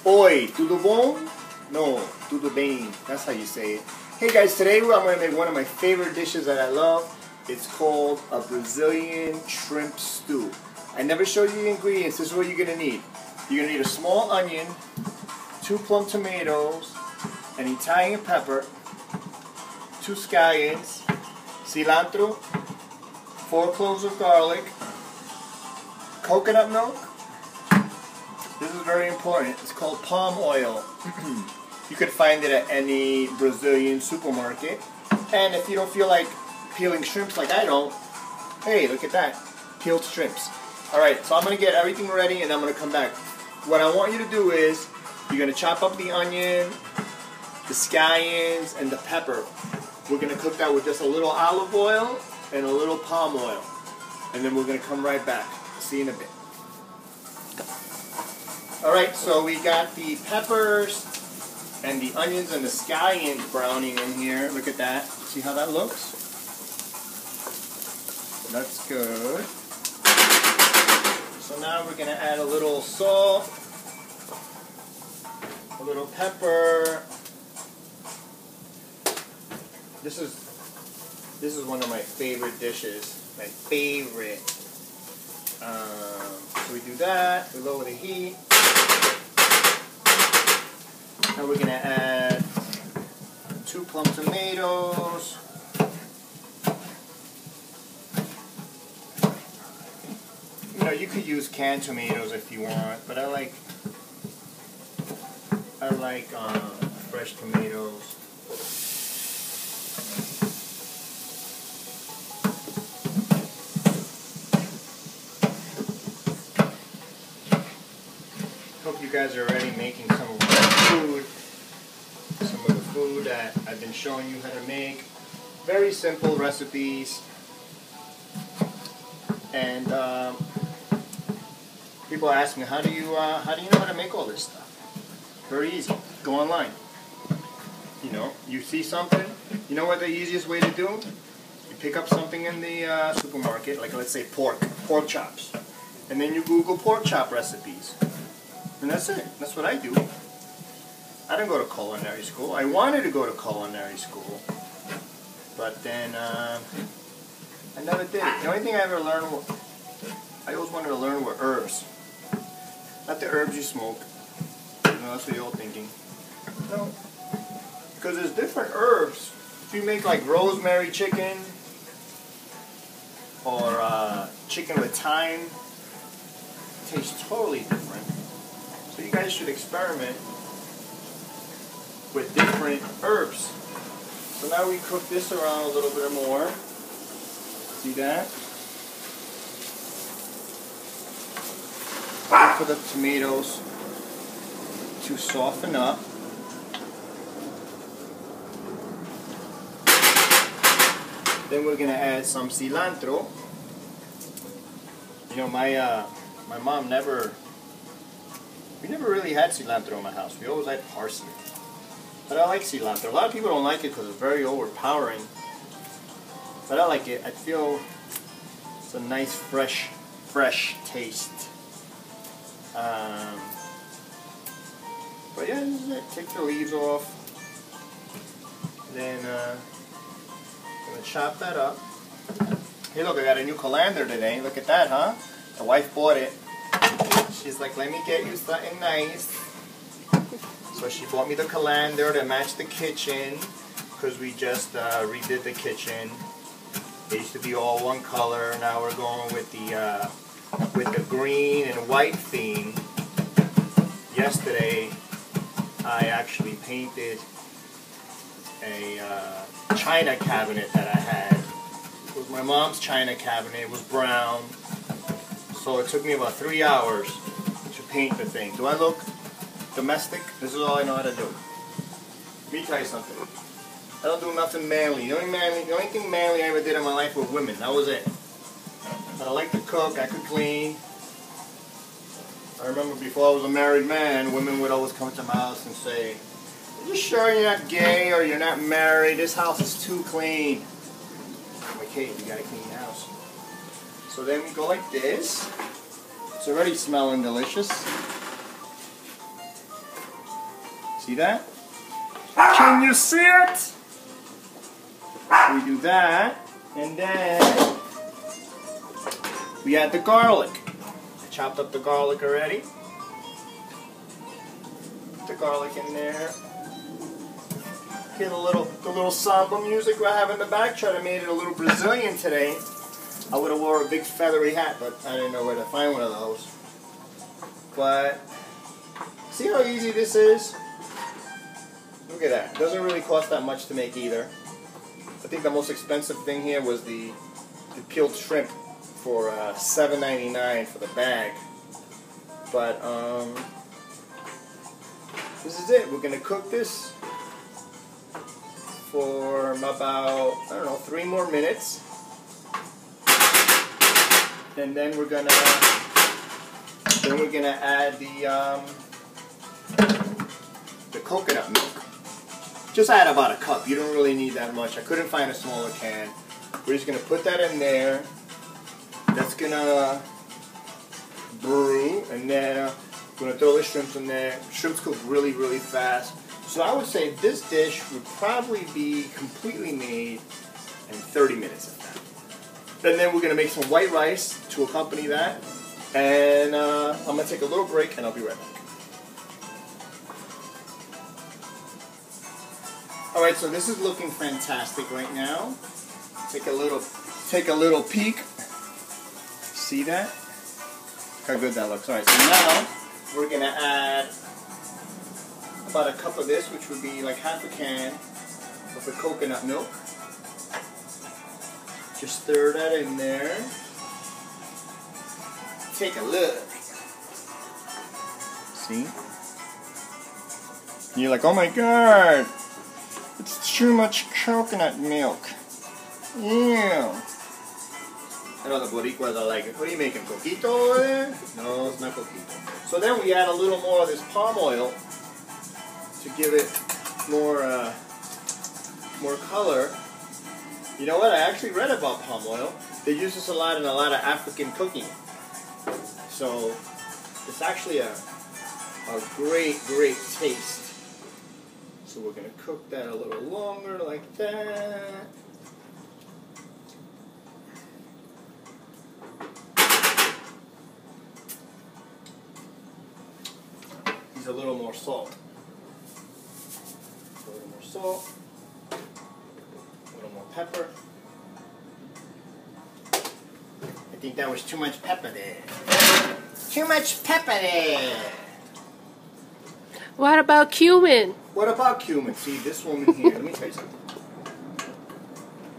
Oi, tudo bom? No, tudo bem. That's how you say it. Hey guys, today I'm going to make one of my favorite dishes that I love. It's called a Brazilian shrimp stew. I never showed you the ingredients. This is what you're going to need. You're going to need a small onion, 2 plum tomatoes, an Italian pepper, 2 scallions, cilantro, 4 cloves of garlic, coconut milk. This is very important. It's called palm oil. You could find it at any Brazilian supermarket. And if you don't feel like peeling shrimps like I don't, hey, look at that. Peeled shrimps. Alright, so I'm going to get everything ready and I'm going to come back. What I want you to do is, you're going to chop up the onion, the scallions, and the pepper. We're going to cook that with just a little olive oil and a little palm oil. And then we're going to come right back. See you in a bit. Alright, so we got the peppers and the onions and the scallions browning in here. Look at that. See how that looks? That's good. So now we're going to add a little salt, a little pepper. This is one of my favorite dishes. My favorite. So we do that. We lower the heat. Now we're going to add 2 plum tomatoes. You know, you could use canned tomatoes if you want, but I like fresh tomatoes. Hope you guys are already making some of the food that I've been showing you how to make. Very simple recipes, and people ask me, how do you know how to make all this stuff? Very easy. Go online. You know, you see something. You know what the easiest way to do? You pick up something in the supermarket, like let's say pork chops, and then you Google pork chop recipes. And that's it. That's what I do. I didn't go to culinary school. I wanted to go to culinary school, but then I never did it. The only thing I ever learned, I always wanted to learn were herbs. Not the herbs you smoke. You know, that's what you're all thinking. No. Because there's different herbs. If you make like rosemary chicken, or chicken with thyme, it tastes totally different. So you guys should experiment with different herbs. So now we cook this around a little bit more. See that? Wait for the tomatoes to soften up. Then we're gonna add some cilantro. You know, my mom we never really had cilantro in my house. We always had parsley. But I like cilantro. A lot of people don't like it because it's very overpowering. But I like it. I feel it's a nice, fresh taste. But yeah, this is it. Take the leaves off. Then I'm going to chop that up. Hey look, I got a new colander today. Look at that, huh? The wife bought it. She's like, let me get you something nice. So she bought me the colander to match the kitchen, because we just redid the kitchen. It used to be all one color. Now we're going with the green and white theme. Yesterday, I actually painted a china cabinet that I had. It was my mom's china cabinet. It was brown. So it took me about 3 hours to paint the thing. Do I look domestic? This is all I know how to do. Let me tell you something. I don't do nothing manly. The only thing manly I ever did in my life was women. That was it. But I like to cook. I could clean. I remember before I was a married man, women would always come to my house and say, "Are you sure you're not gay or you're not married? This house is too clean." I'm like, hey, you gotta clean the house. So then we go like this. It's already smelling delicious. See that? Can you see it? We do that, and then we add the garlic. I chopped up the garlic already. Put the garlic in there. Get the little samba music I have in the back. Try to make it a little Brazilian today. I would have wore a big feathery hat, but I didn't know where to find one of those. But see how easy this is? Look at that. It doesn't really cost that much to make either. I think the most expensive thing here was the peeled shrimp for $7.99 for the bag. But this is it. We're gonna cook this for about, I don't know, 3 more minutes, and then we're gonna add the coconut milk. Just add about a cup. You don't really need that much. I couldn't find a smaller can. We're just gonna put that in there. That's gonna brew, and then we're gonna throw the shrimps in there. Shrimps cook really, really fast. So I would say this dish would probably be completely made in 30 minutes at that. And then we're gonna make some white rice to accompany that. And I'm gonna take a little break, and I'll be right back. All right, so this is looking fantastic right now. Take a little peek. See that? Look how good that looks. All right, so now we're gonna add about a cup of this, which would be like half a can of the coconut milk. Just stir that in there. Take a look. See? And you're like, oh my god, it's too much coconut milk. Ew. I know the Boricuas are like, what are you making, coquito? No, it's not coquito. So then we add a little more of this palm oil to give it more color. You know what? I actually read about palm oil. They use this a lot in a lot of African cooking. So it's actually a great taste. So we're going to cook that a little longer like that. Use a little more salt. A little more salt. A little more pepper. I think that was too much pepper there. Too much pepper there. What about cumin? What about cumin? See, this woman here, let me tell you something.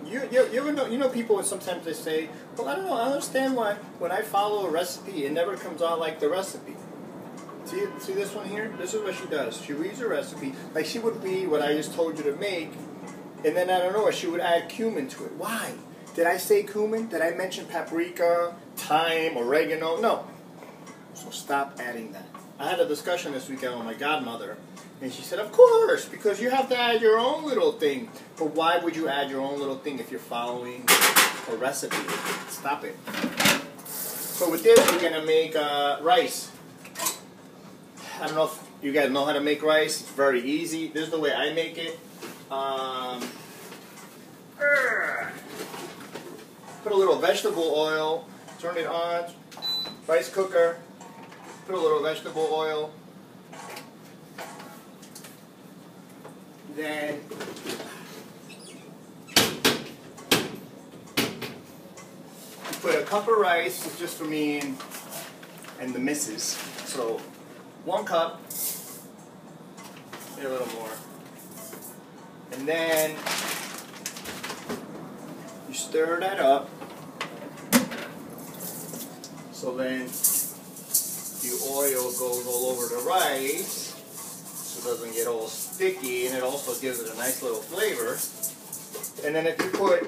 You ever know, you know people, sometimes they say, well, I don't know, I understand why when I follow a recipe, it never comes out like the recipe. See this one here? This is what she does. She reads a recipe, like she would read what I just told you to make, and then I don't know, she would add cumin to it. Why? Did I say cumin? Did I mention paprika, thyme, oregano? No. So stop adding that. I had a discussion this weekend with my godmother, and she said, of course, because you have to add your own little thing. But why would you add your own little thing if you're following a recipe? Stop it. So with this, we're going to make rice. I don't know if you guys know how to make rice. It's very easy. This is the way I make it. Put a little vegetable oil, turn it on, rice cooker, put a little vegetable oil, then put a cup of rice. It's just for me and the missus. So 1 cup, maybe a little more, and then you stir that up. So then the oil goes all over the rice so it doesn't get all sticky, and it also gives it a nice little flavor. And then if you put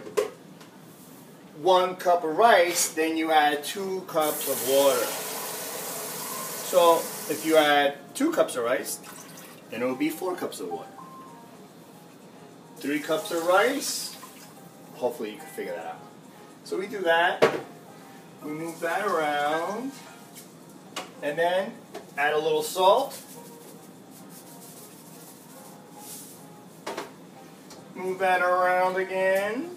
1 cup of rice, then you add 2 cups of water. So if you add 2 cups of rice, then it will be 4 cups of water. 3 cups of rice, hopefully you can figure that out. So we do that. We move that around, and then add a little salt, Move that around again.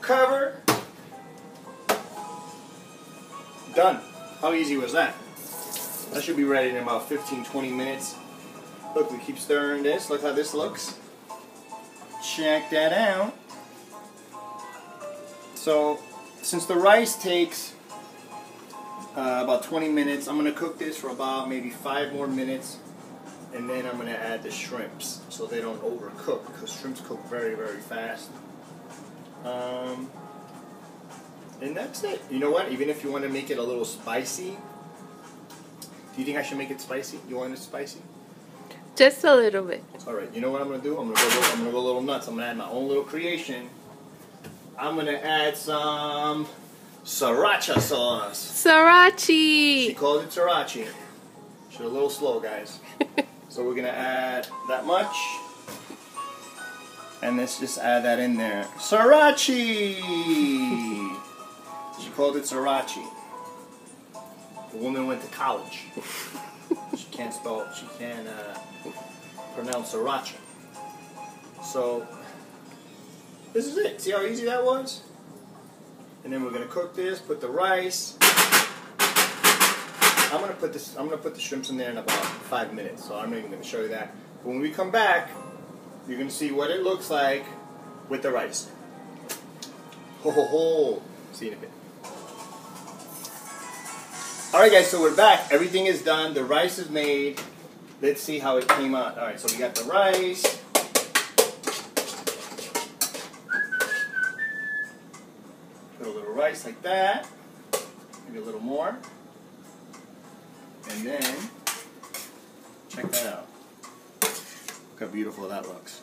Cover. Done. How easy was that? That should be ready in about 15-20 minutes. Look, we keep stirring this. Look how this looks. Check that out. So, since the rice takes about 20 minutes, I'm going to cook this for about maybe 5 more minutes. And then I'm going to add the shrimps so they don't overcook, because shrimps cook very, very fast. And that's it. You know what? Even if you want to make it a little spicy, do you think I should make it spicy? You want it spicy? Just a little bit. All right. You know what I'm gonna do? I'm gonna go a little nuts. I'm gonna add my own little creation. I'm gonna add some Sriracha sauce. Sriracha. She called it Sriracha. She's a little slow, guys. So we're gonna add that much. And let's just add that in there. Sriracha! She called it Sriracha. The woman went to college. She can't spell, she can't pronounce Sriracha. So, this is it. See how easy that was? And then we're gonna cook this, put the rice. I'm gonna put the shrimps in there in about 5 minutes, so I'm not even gonna show you that. But when we come back, you're going to see what it looks like with the rice. Ho ho ho. See you in a bit. Alright guys, so we're back. Everything is done. The rice is made. Let's see how it came out. Alright, so we got the rice. Put a little rice like that. Maybe a little more. And then, check that out. Look how beautiful that looks.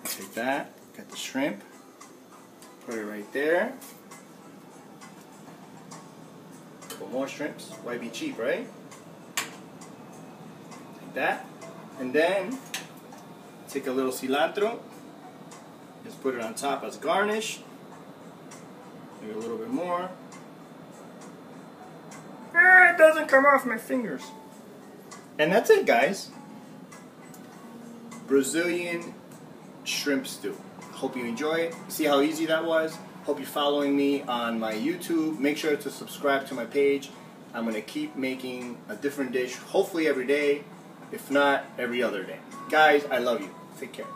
Take that, got the shrimp, put it right there. A couple more shrimps. Why be cheap, right? Take that, and then take a little cilantro. Just put it on top as garnish. Maybe a little bit more. Ah, it doesn't come off my fingers. And that's it, guys. Brazilian shrimp stew. Hope you enjoy it. See how easy that was? Hope you're following me on my YouTube. Make sure to subscribe to my page. I'm going to keep making a different dish, hopefully every day, if not every other day. Guys, I love you. Take care.